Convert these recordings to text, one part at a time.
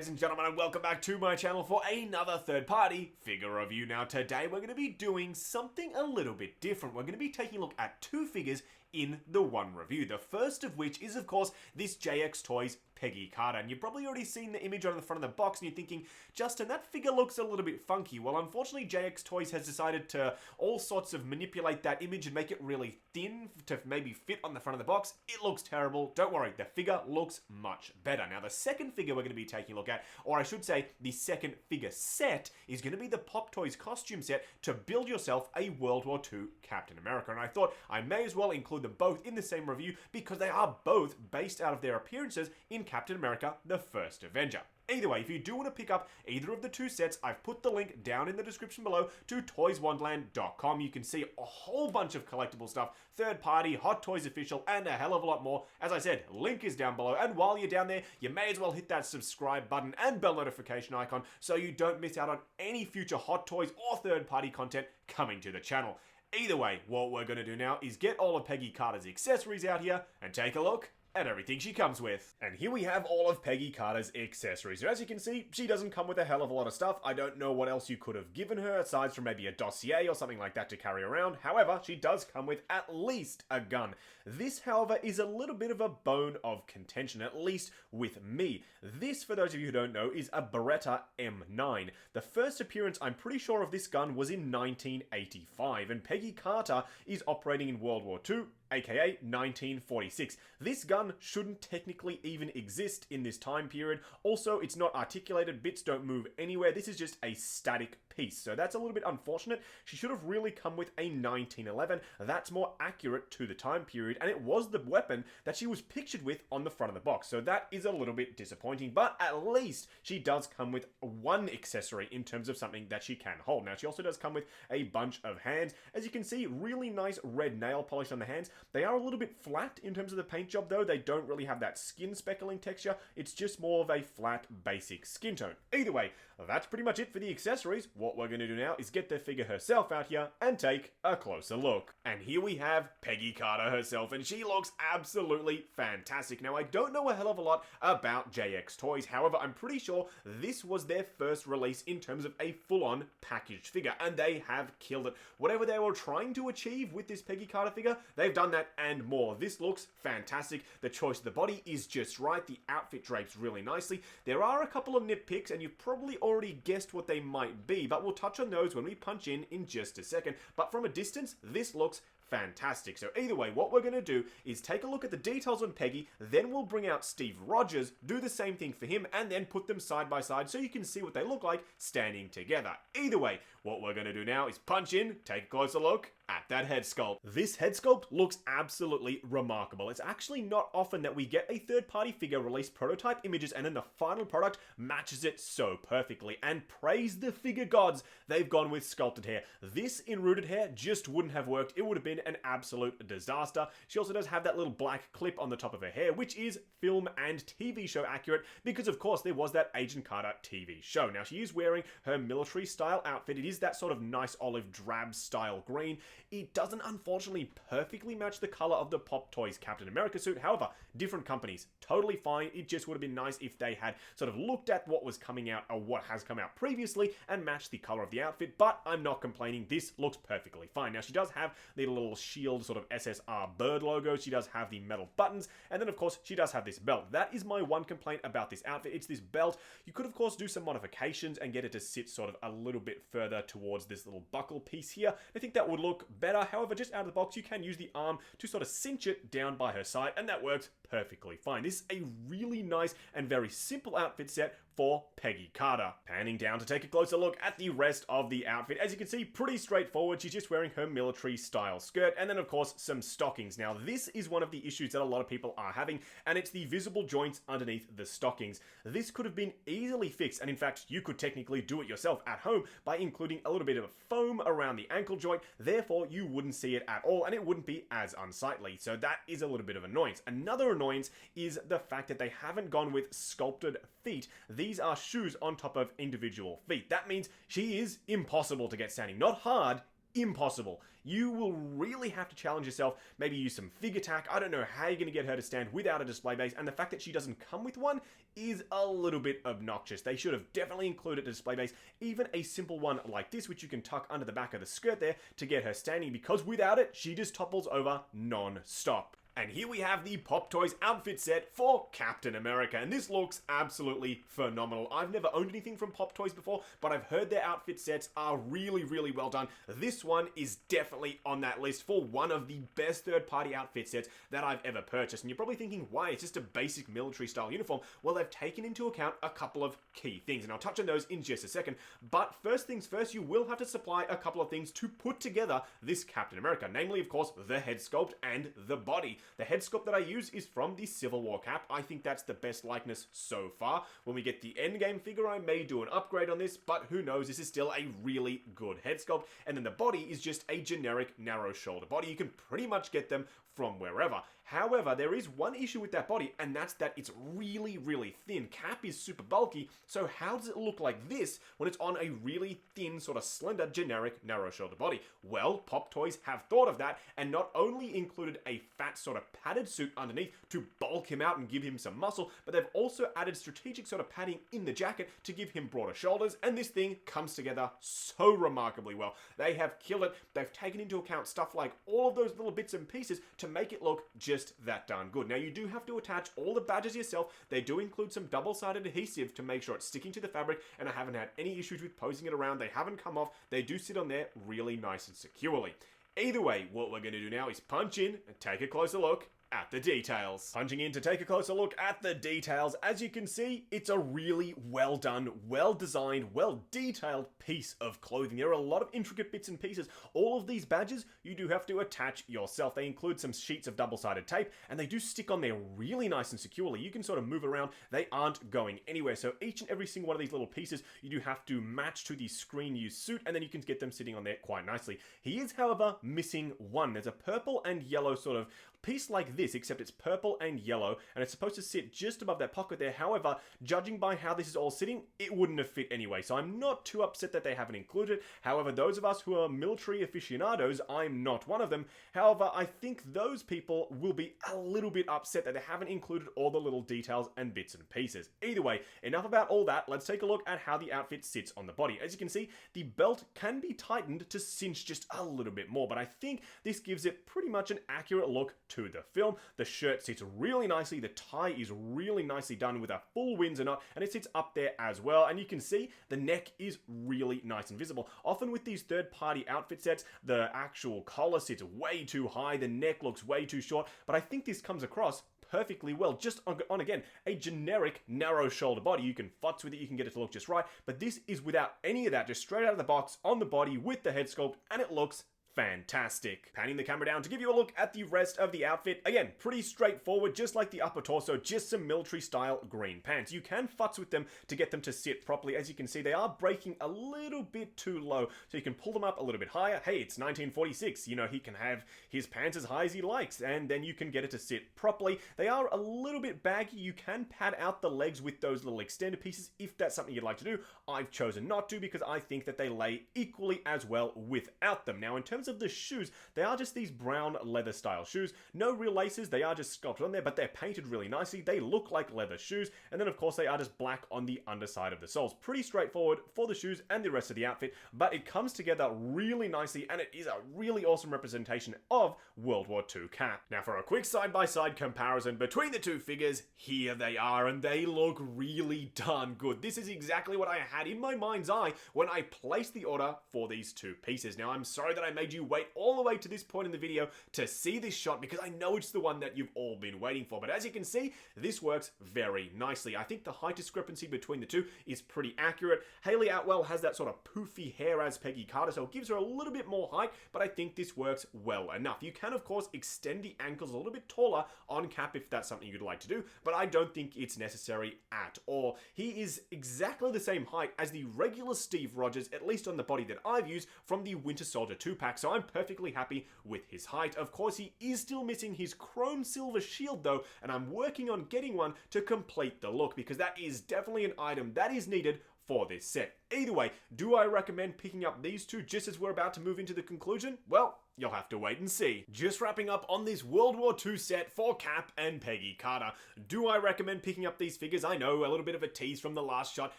ladies and gentlemen, and welcome back to my channel for another third-party figure review. Now, today we're going to be doing something a little bit different. We're going to be taking a look at two figures in the one review. The first of which is, of course, this JX Toys Peggy Carter. And you've probably already seen the image on the front of the box and you're thinking, Justin, that figure looks a little bit funky. Well, unfortunately, JX Toys has decided to all sorts of manipulate that image and make it really thin to maybe fit on the front of the box. It looks terrible. Don't worry, the figure looks much better. Now, the second figure we're going to be taking a look at, or I should say, the second figure set, is going to be the Pop Toys costume set to build yourself a World War II Captain America. And I thought I may as well include them both in the same review because they are both based out of their appearances in Captain America, the First Avenger. Either way, if you do want to pick up either of the two sets, I've put the link down in the description below to toyswonderland.com. You can see a whole bunch of collectible stuff, third party, Hot Toys official, and a hell of a lot more. As I said, link is down below, and while you're down there, you may as well hit that subscribe button and bell notification icon so you don't miss out on any future Hot Toys or third party content coming to the channel. Either way, what we're going to do now is get all of Peggy Carter's accessories out here and take a look and everything she comes with. And here we have all of Peggy Carter's accessories. So as you can see, she doesn't come with a hell of a lot of stuff. I don't know what else you could have given her, aside from maybe a dossier or something like that to carry around. However, she does come with at least a gun. This, however, is a little bit of a bone of contention, at least with me. This, for those of you who don't know, is a Beretta M9. The first appearance, I'm pretty sure, of this gun was in 1985, and Peggy Carter is operating in World War II, aka 1946. This gun shouldn't technically even exist in this time period. Also, it's not articulated, bits don't move anywhere. This is just a static piece, so that's a little bit unfortunate. She should have really come with a 1911. That's more accurate to the time period, and it was the weapon that she was pictured with on the front of the box, so that is a little bit disappointing, but at least she does come with one accessory in terms of something that she can hold. Now, she also does come with a bunch of hands. As you can see, really nice red nail polish on the hands. They are a little bit flat in terms of the paint job, though. They don't really have that skin speckling texture. It's just more of a flat, basic skin tone. Either way, that's pretty much it for the accessories. What we're going to do now is get the figure herself out here and take a closer look. And here we have Peggy Carter herself, and she looks absolutely fantastic. Now, I don't know a hell of a lot about JX Toys. However, I'm pretty sure this was their first release in terms of a full-on packaged figure, and they have killed it. Whatever they were trying to achieve with this Peggy Carter figure, they've done that and more. This looks fantastic. The choice of the body is just right. The outfit drapes really nicely. There are a couple of nitpicks, and you've probably already guessed what they might be, but we'll touch on those when we punch in just a second. But from a distance, this looks fantastic. So either way, what we're going to do is take a look at the details on Peggy, then we'll bring out Steve Rogers, do the same thing for him, and then put them side by side so you can see what they look like standing together. Either way, what we're going to do now is punch in, take a closer look at that head sculpt. This head sculpt looks absolutely remarkable. It's actually not often that we get a third-party figure release prototype images and then the final product matches it so perfectly. And praise the figure gods, they've gone with sculpted hair. This in rooted hair just wouldn't have worked. It would have been an absolute disaster. She also does have that little black clip on the top of her hair, which is film and TV show accurate because, of course, there was that Agent Carter TV show. Now, she is wearing her military style outfit. It is that sort of nice olive drab style green. It doesn't, unfortunately, perfectly match the color of the Pop Toys Captain America suit. However, different companies, totally fine. It just would have been nice if they had sort of looked at what was coming out or what has come out previously and matched the color of the outfit, but I'm not complaining. This looks perfectly fine. Now, she does have the little shield sort of SSR bird logo. She does have the metal buttons, and then, of course, she does have this belt. That is my one complaint about this outfit. It's this belt. You could, of course, do some modifications and get it to sit sort of a little bit further towards this little buckle piece here. I think that would look better. However, just out of the box, you can use the arm to sort of cinch it down by her side, and that works perfectly fine. This is a really nice and very simple outfit set for Peggy Carter. Panning down to take a closer look at the rest of the outfit. As you can see, pretty straightforward. She's just wearing her military style skirt and then, of course, some stockings. Now, this is one of the issues that a lot of people are having, and it's the visible joints underneath the stockings. This could have been easily fixed, and in fact, you could technically do it yourself at home by including a little bit of foam around the ankle joint. Therefore, you wouldn't see it at all, and it wouldn't be as unsightly. So that is a little bit of annoyance. Another annoyance is the fact that they haven't gone with sculpted feet. These are shoes on top of individual feet. That means she is impossible to get standing. Not hard, impossible. You will really have to challenge yourself, maybe use some figure tack. I don't know how you're going to get her to stand without a display base, and the fact that she doesn't come with one is a little bit obnoxious. They should have definitely included a display base, even a simple one like this, which you can tuck under the back of the skirt there to get her standing, because without it, she just topples over non-stop. And here we have the Pop Toys outfit set for Captain America, and this looks absolutely phenomenal. I've never owned anything from Pop Toys before, but I've heard their outfit sets are really, really well done. This one is definitely on that list for one of the best third-party outfit sets that I've ever purchased. And you're probably thinking, why? It's just a basic military-style uniform. Well, they've taken into account a couple of key things, and I'll touch on those in just a second. But first things first, you will have to supply a couple of things to put together this Captain America, namely, of course, the head sculpt and the body. The head sculpt that I use is from the Civil War cap. I think that's the best likeness so far. When we get the endgame figure, I may do an upgrade on this, but who knows, this is still a really good head sculpt. And then the body is just a generic narrow shoulder body. You can pretty much get them from wherever. However, there is one issue with that body, and that's that it's really, really thin. Cap is super bulky, so how does it look like this when it's on a really thin, sort of slender, generic, narrow-shoulder body? Well, Pop Toys have thought of that, and not only included a fat, sort of padded suit underneath to bulk him out and give him some muscle, but they've also added strategic sort of padding in the jacket to give him broader shoulders, and this thing comes together so remarkably well. They have killed it. They've taken into account stuff like all of those little bits and pieces to make it look just that darn good. Now, you do have to attach all the badges yourself. They do include some double-sided adhesive to make sure it's sticking to the fabric, and I haven't had any issues with posing it around. They haven't come off. They do sit on there really nice and securely. Either way, what we're going to do now is punch in and take a closer look at the details. Punching in to take a closer look at the details. As you can see, it's a really well done, well designed, well detailed piece of clothing. There are a lot of intricate bits and pieces. All of these badges you do have to attach yourself. They include some sheets of double-sided tape, and they do stick on there really nice and securely. You can sort of move around. They aren't going anywhere. So each and every single one of these little pieces you do have to match to the screen-used suit, and then you can get them sitting on there quite nicely. He is, however, missing one. There's a purple and yellow sort of piece like this, except it's purple and yellow, and it's supposed to sit just above that pocket there. However, judging by how this is all sitting, it wouldn't have fit anyway, so I'm not too upset that they haven't included it. However, those of us who are military aficionados, I'm not one of them. However, I think those people will be a little bit upset that they haven't included all the little details and bits and pieces. Either way, enough about all that. Let's take a look at how the outfit sits on the body. As you can see, the belt can be tightened to cinch just a little bit more, but I think this gives it pretty much an accurate look to the film. The shirt sits really nicely. The tie is really nicely done with a full Windsor knot, and it sits up there as well. And you can see the neck is really nice and visible. Often with these third-party outfit sets, the actual collar sits way too high, the neck looks way too short, but I think this comes across perfectly well, just on again, a generic narrow shoulder body. You can futz with it, you can get it to look just right, but this is without any of that, just straight out of the box on the body with the head sculpt, and it looks fantastic. Panning the camera down to give you a look at the rest of the outfit. Again, pretty straightforward, just like the upper torso, just some military style green pants. You can futz with them to get them to sit properly. As you can see, they are breaking a little bit too low, so you can pull them up a little bit higher. Hey, it's 1946, you know, he can have his pants as high as he likes, and then you can get it to sit properly. They are a little bit baggy. You can pad out the legs with those little extended pieces if that's something you'd like to do. I've chosen not to because I think that they lay equally as well without them. Now, in terms of the shoes, they are just these brown leather style shoes. No real laces, they are just sculpted on there, but they're painted really nicely. They look like leather shoes, and then of course they are just black on the underside of the soles. Pretty straightforward for the shoes and the rest of the outfit, but it comes together really nicely, and it is a really awesome representation of World War II cap. Now, for a quick side-by-side comparison between the two figures, here they are, and they look really darn good. This is exactly what I had in my mind's eye when I placed the order for these two pieces. Now, I'm sorry that I made you wait all the way to this point in the video to see this shot, because I know it's the one that you've all been waiting for. But as you can see, this works very nicely. I think the height discrepancy between the two is pretty accurate. Hayley Atwell has that sort of poofy hair as Peggy Carter, so it gives her a little bit more height, but I think this works well enough. You can, of course, extend the ankles a little bit taller on Cap if that's something you'd like to do, but I don't think it's necessary at all. He is exactly the same height as the regular Steve Rogers, at least on the body that I've used from the Winter Soldier 2-pack, so I'm perfectly happy with his height. Of course, he is still missing his chrome silver shield though, and I'm working on getting one to complete the look, because that is definitely an item that is needed for this set. Either way, do I recommend picking up these two just as we're about to move into the conclusion? Well, you'll have to wait and see. Just wrapping up on this World War II set for Cap and Peggy Carter. Do I recommend picking up these figures? I know, a little bit of a tease from the last shot,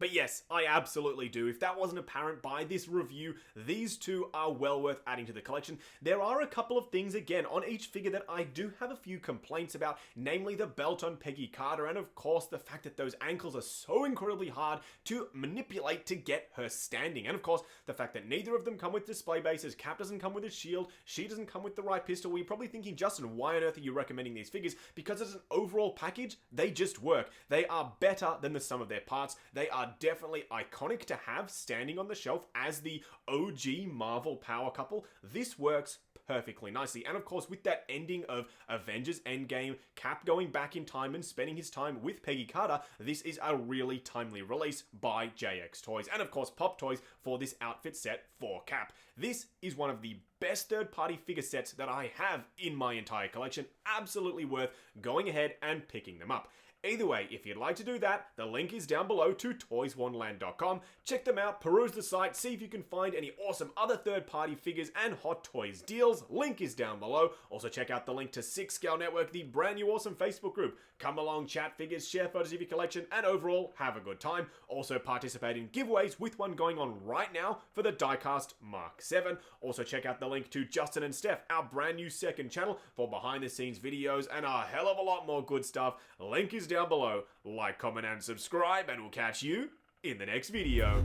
but yes, I absolutely do. If that wasn't apparent by this review, these two are well worth adding to the collection. There are a couple of things, again, on each figure that I do have a few complaints about, namely the belt on Peggy Carter, and of course the fact that those ankles are so incredibly hard to manipulate to get her standing. And of course, the fact that neither of them come with display bases. Cap doesn't come with a shield, she doesn't come with the right pistol. Well, you're probably thinking, Justin, why on earth are you recommending these figures? Because as an overall package, they just work. They are better than the sum of their parts. They are definitely iconic to have standing on the shelf as the OG Marvel power couple. This works perfectly nicely. And of course, with that ending of Avengers Endgame, Cap going back in time and spending his time with Peggy Carter, this is a really timely release by JX Toys. And of course, Pop Toys for this outfit set for Cap. This is one of the best third-party figure sets that I have in my entire collection. Absolutely worth going ahead and picking them up. Either way, if you'd like to do that, the link is down below to toyswonderland.com. Check them out, peruse the site, see if you can find any awesome other third-party figures and Hot Toys deals. Link is down below. Also check out the link to 6 Scale Network, the brand new awesome Facebook group. Come along, chat figures, share photos of your collection, and overall, have a good time. Also participate in giveaways, with one going on right now for the Diecast Mark 7. Also check out the link to Justin and Steph, our brand new second channel, for behind-the-scenes videos and a hell of a lot more good stuff. Link is down below. Like, comment, and subscribe, and we'll catch you in the next video.